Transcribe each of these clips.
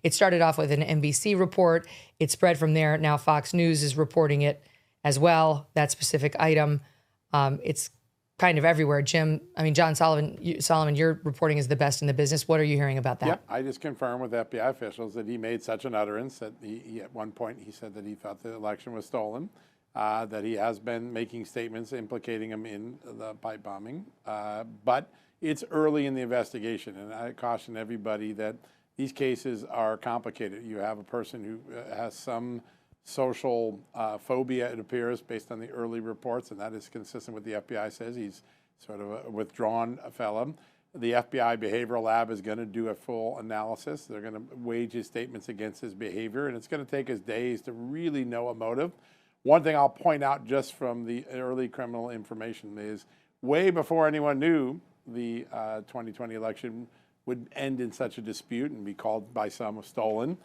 it started off with an NBC report. It spread from there. Now Fox News is reporting it as well, that specific item. It's kind of everywhere. Jim, John Solomon, your reporting is the best in the business. What are you hearing about that? Yep, I just confirmed with FBI officials that he made such an utterance that he at one point he said that he thought the election was stolen, that he has been making statements implicating him in the pipe bombing. But it's early in the investigation, and I caution everybody that these cases are complicated. You have a person who has some social phobia, it appears, based on the early reports, and that is consistent with the FBI says. He's sort of a withdrawn fellow. The FBI Behavioral Lab is going to do a full analysis. They're going to wage his statements against his behavior, and it's going to take us days to really know a motive. One thing I'll point out just from the early criminal information is way before anyone knew the 2020 election would end in such a dispute and be called by some stolen.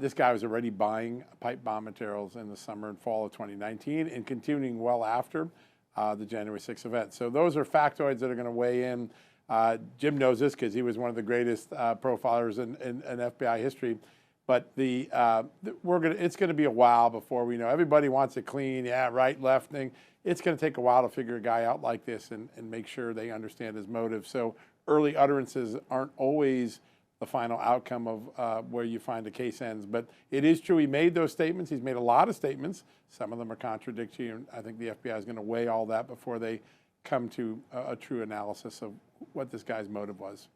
This guy was already buying pipe bomb materials in the summer and fall of 2019 and continuing well after the January 6th event. So those are factoids that are going to weigh in. Jim knows this because he was one of the greatest profilers in FBI history. But it's going to be a while before we know. Everybody wants it clean, right, left thing. It's going to take a while to figure a guy out like this and make sure they understand his motive. So early utterances aren't always the final outcome of where you find the case ends. But it is true he made those statements. He's made a lot of statements. Some of them are contradictory, and I think the FBI is going to weigh all that before they come to a true analysis of what this guy's motive was.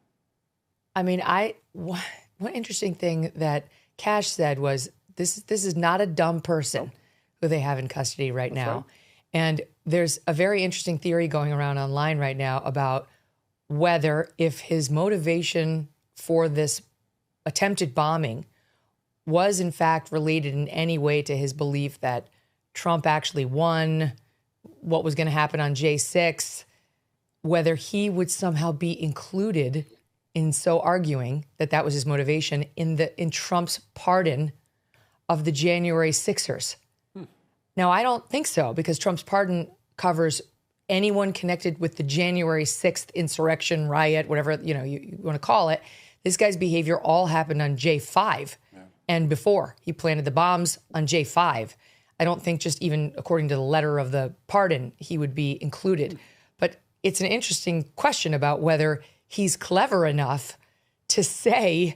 One interesting thing that Cash said was this is not a dumb person who they have in custody right now. Right. And there's a very interesting theory going around online right now about whether if his motivation for this attempted bombing was in fact related in any way to his belief that Trump actually won, what was going to happen on J6, whether he would somehow be included in so arguing that was his motivation in Trump's pardon of the January 6ers. Now, I don't think so, because Trump's pardon covers anyone connected with the January 6th insurrection, riot, whatever you want to call it. This guy's behavior all happened on J5 and before. He planted the bombs on J5. I don't think just even according to the letter of the pardon, he would be included. But it's an interesting question about whether he's clever enough to say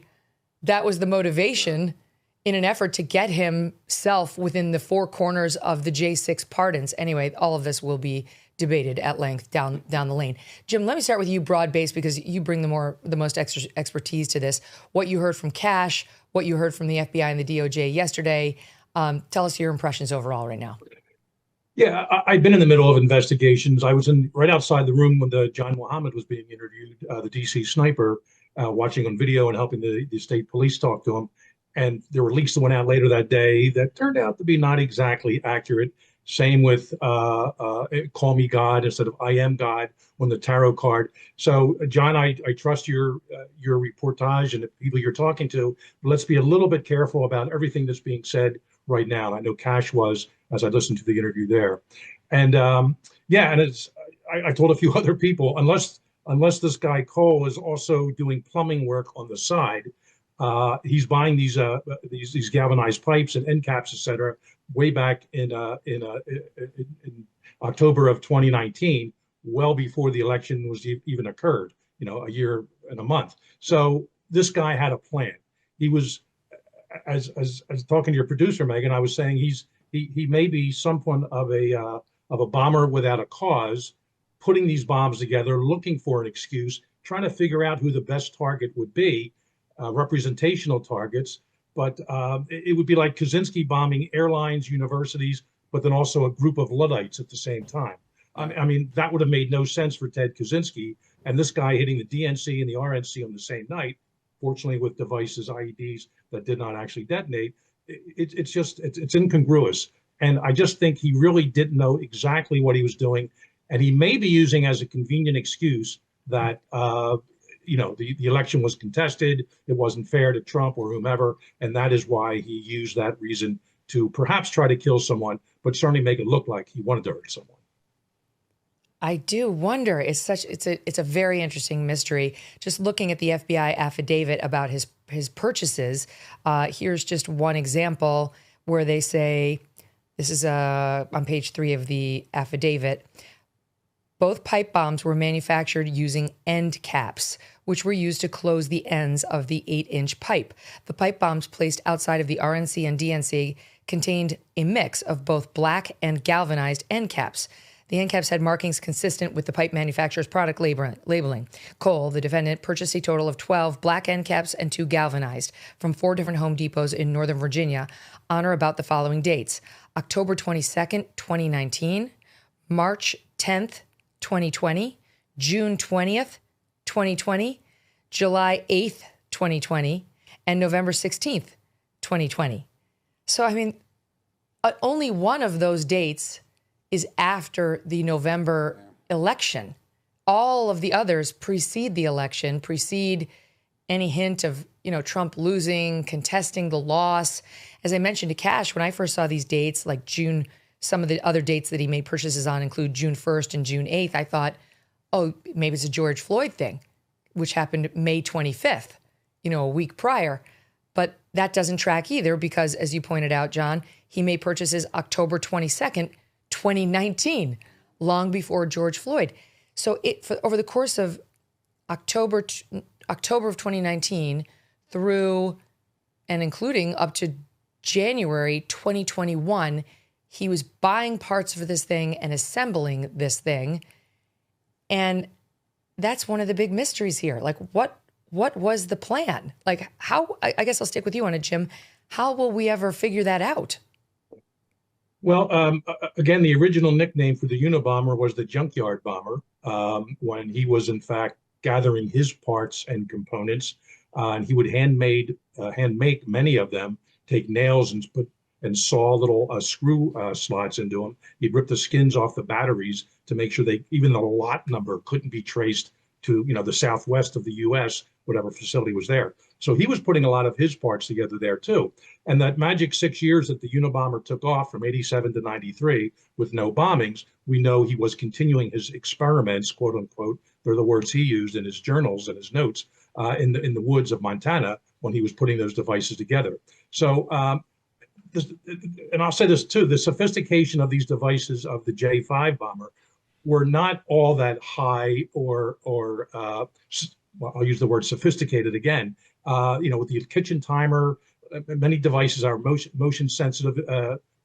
that was the motivation in an effort to get himself within the four corners of the J6 pardons. Anyway, all of this will be debated at length down the lane. Jim, let me start with you broad-based, because you bring the most expertise to this. What you heard from Cash, what you heard from the FBI and the DOJ yesterday. Tell us your impressions overall right now. Yeah, I've been in the middle of investigations. I was right outside the room when John Muhammad was being interviewed, the DC sniper, watching on video and helping the state police talk to him. And there were leaks that went out later that day that turned out to be not exactly accurate. Same with Call Me God instead of I Am God on the tarot card. So, John, I trust your reportage and the people you're talking to. But let's be a little bit careful about everything that's being said right now. And I know Cash was, as I listened to the interview there. And and it's I told a few other people, unless this guy Cole is also doing plumbing work on the side. He's buying these galvanized pipes and end caps, et cetera, way back in October of 2019, well before the election was even occurred, a year and a month. So this guy had a plan. He was, as talking to your producer, Megyn, I was saying he may be someone of a bomber without a cause, putting these bombs together, looking for an excuse, trying to figure out who the best target would be. Representational targets, but it would be like Kaczynski bombing airlines, universities, but then also a group of Luddites at the same time. I mean, that would have made no sense for Ted Kaczynski, and this guy hitting the DNC and the RNC on the same night, fortunately with devices, IEDs, that did not actually detonate. It's incongruous. And I just think he really didn't know exactly what he was doing, and he may be using as a convenient excuse that the election was contested, it wasn't fair to Trump or whomever, and that is why he used that reason to perhaps try to kill someone, but certainly make it look like he wanted to hurt someone. I do wonder. It's a very interesting mystery. Just looking at the FBI affidavit about his purchases, here's just one example where they say, this is on page 3 of the affidavit. Both pipe bombs were manufactured using end caps, which were used to close the ends of the 8-inch pipe. The pipe bombs placed outside of the RNC and DNC contained a mix of both black and galvanized end caps. The end caps had markings consistent with the pipe manufacturer's product labeling. Cole, the defendant, purchased a total of 12 black end caps and 2 galvanized from 4 different Home Depots in Northern Virginia on or about the following dates: October 22nd, 2019, March 10th, 2020, June 20th, 2020, July 8th, 2020, and November 16th, 2020. So, I mean, only one of those dates is after the November election. All of the others precede the election, precede any hint of, Trump losing, contesting the loss. As I mentioned to Cash, when I first saw these dates, like June, some of the other dates that he made purchases on include June 1st and June 8th. I thought, oh, maybe it's a George Floyd thing, which happened May 25th, a week prior. But that doesn't track either because, as you pointed out, John, he made purchases October 22nd, 2019, long before George Floyd. So over the course of October of 2019 through and including up to January 2021, he was buying parts for this thing and assembling this thing. And that's one of the big mysteries here. Like, what was the plan? Like, how, I guess I'll stick with you on it, Jim. How will we ever figure that out? Well, again, the original nickname for the Unabomber was the Junkyard Bomber, when he was, in fact, gathering his parts and components. And he would hand make many of them, take nails and saw little screw slots into them. He'd rip the skins off the batteries to make sure even the lot number couldn't be traced to, the southwest of the U.S., whatever facility was there. So he was putting a lot of his parts together there too. And that magic 6 years that the Unabomber took off from 87 to 93 with no bombings, we know he was continuing his experiments, quote unquote, they're the words he used in his journals and his notes, in the woods of Montana when he was putting those devices together. So, and I'll say this too, the sophistication of these devices of the J5 bomber were not all that high or well, I'll use the word sophisticated again. With the kitchen timer, many devices are motion sensitive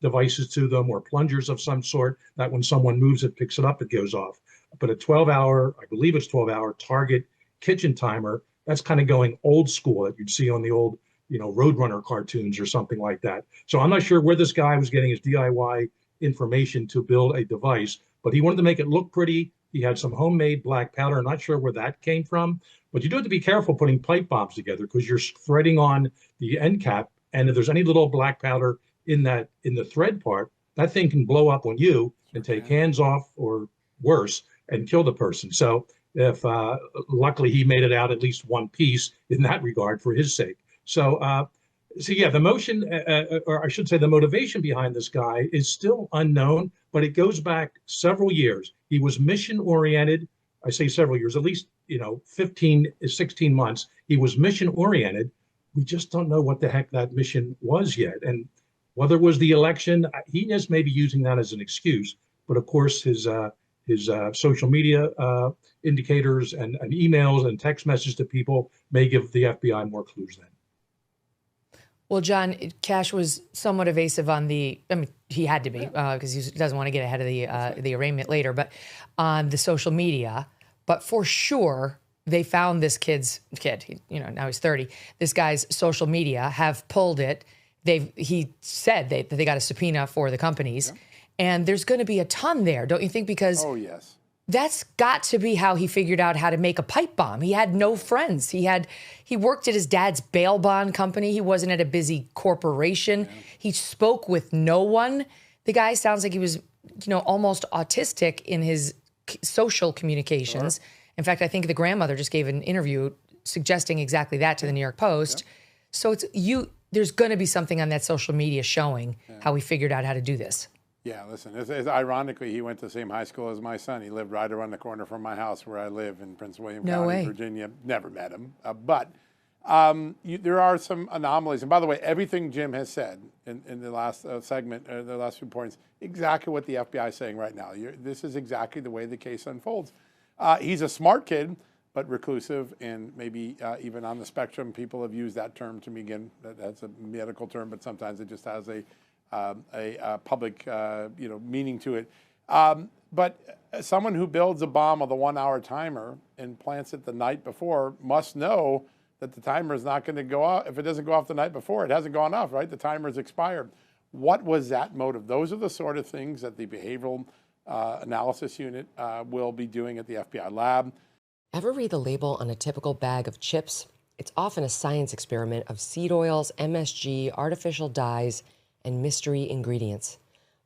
devices to them, or plungers of some sort that when someone moves it, picks it up, it goes off. But a 12-hour, I believe it's 12-hour target kitchen timer, that's kind of going old school that you'd see on the old, Roadrunner cartoons or something like that. So I'm not sure where this guy was getting his DIY information to build a device, but he wanted to make it look pretty. He had some homemade black powder. I'm not sure where that came from, but you do have to be careful putting pipe bombs together because you're threading on the end cap. And if there's any little black powder in the thread part, that thing can blow up on you and take hands off or worse and kill the person. So if luckily he made it out at least one piece in that regard for his sake. So yeah, the motion, or I should say the motivation behind this guy is still unknown, but it goes back several years. He was mission oriented. I say several years, at least, 15, 16 months. He was mission oriented. We just don't know what the heck that mission was yet. And whether it was the election, he just may be using that as an excuse. But of course, his social media indicators and emails and text messages to people may give the FBI more clues then. Well, John, Cash was somewhat evasive on he had to be because he doesn't want to get ahead of the arraignment later, but on the social media. But for sure, they found this kid, now he's 30, this guy's social media, have pulled it. He said that they got a subpoena for the companies, and there's going to be a ton there, don't you think? Because oh, yes. That's got to be how he figured out how to make a pipe bomb. He had no friends. He worked at his dad's bail bond company. He wasn't at a busy corporation. Yeah. He spoke with no one. The guy sounds like he was, almost autistic in his social communications. Sure. In fact, I think the grandmother just gave an interview suggesting exactly that to the New York Post. Yeah. So there's going to be something on that social media showing how he figured out how to do this. Yeah, listen, ironically, he went to the same high school as my son. He lived right around the corner from my house where I live in Prince William No County, way. Virginia. Never met him. But there are some anomalies. And by the way, everything Jim has said in the last segment, the last few points, exactly what the FBI is saying right now. This is exactly the way the case unfolds. He's a smart kid, but reclusive and maybe even on the spectrum. People have used that term to me. Again, that's a medical term, but sometimes it just has a public, meaning to it. But someone who builds a bomb with a 1 hour timer and plants it the night before must know that the timer is not going to go off. If it doesn't go off the night before, it hasn't gone off, right? The timer is expired. What was that motive? Those are the sort of things that the behavioral analysis unit will be doing at the FBI lab. Ever read the label on a typical bag of chips? It's often a science experiment of seed oils, MSG, artificial dyes, and mystery ingredients.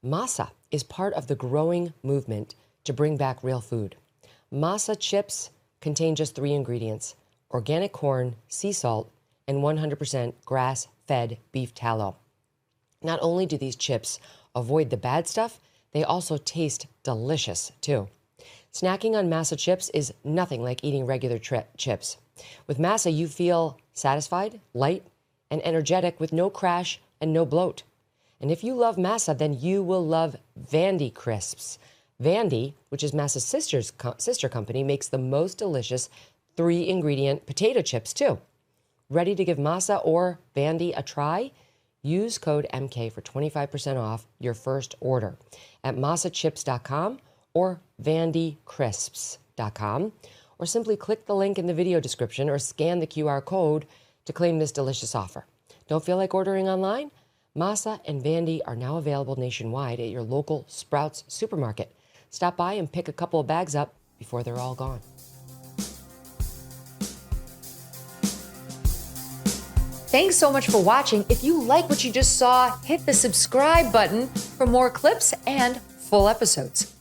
Masa is part of the growing movement to bring back real food. Masa chips contain just 3 ingredients: organic corn, sea salt, and 100% grass-fed beef tallow. Not only do these chips avoid the bad stuff, they also taste delicious too. Snacking on Masa chips is nothing like eating regular chips. With Masa, you feel satisfied, light, and energetic with no crash and no bloat. And if you love Masa, then you will love Vandy Crisps. Vandy, which is Masa's sister company, makes the most delicious 3-ingredient potato chips too. Ready to give Masa or Vandy a try? Use code MK for 25% off your first order at masachips.com or vandycrisps.com, or simply click the link in the video description or scan the QR code to claim this delicious offer. Don't feel like ordering online? Masa and Vandy are now available nationwide at your local Sprouts supermarket. Stop by and pick a couple of bags up before they're all gone. Thanks so much for watching. If you like what you just saw, hit the subscribe button for more clips and full episodes.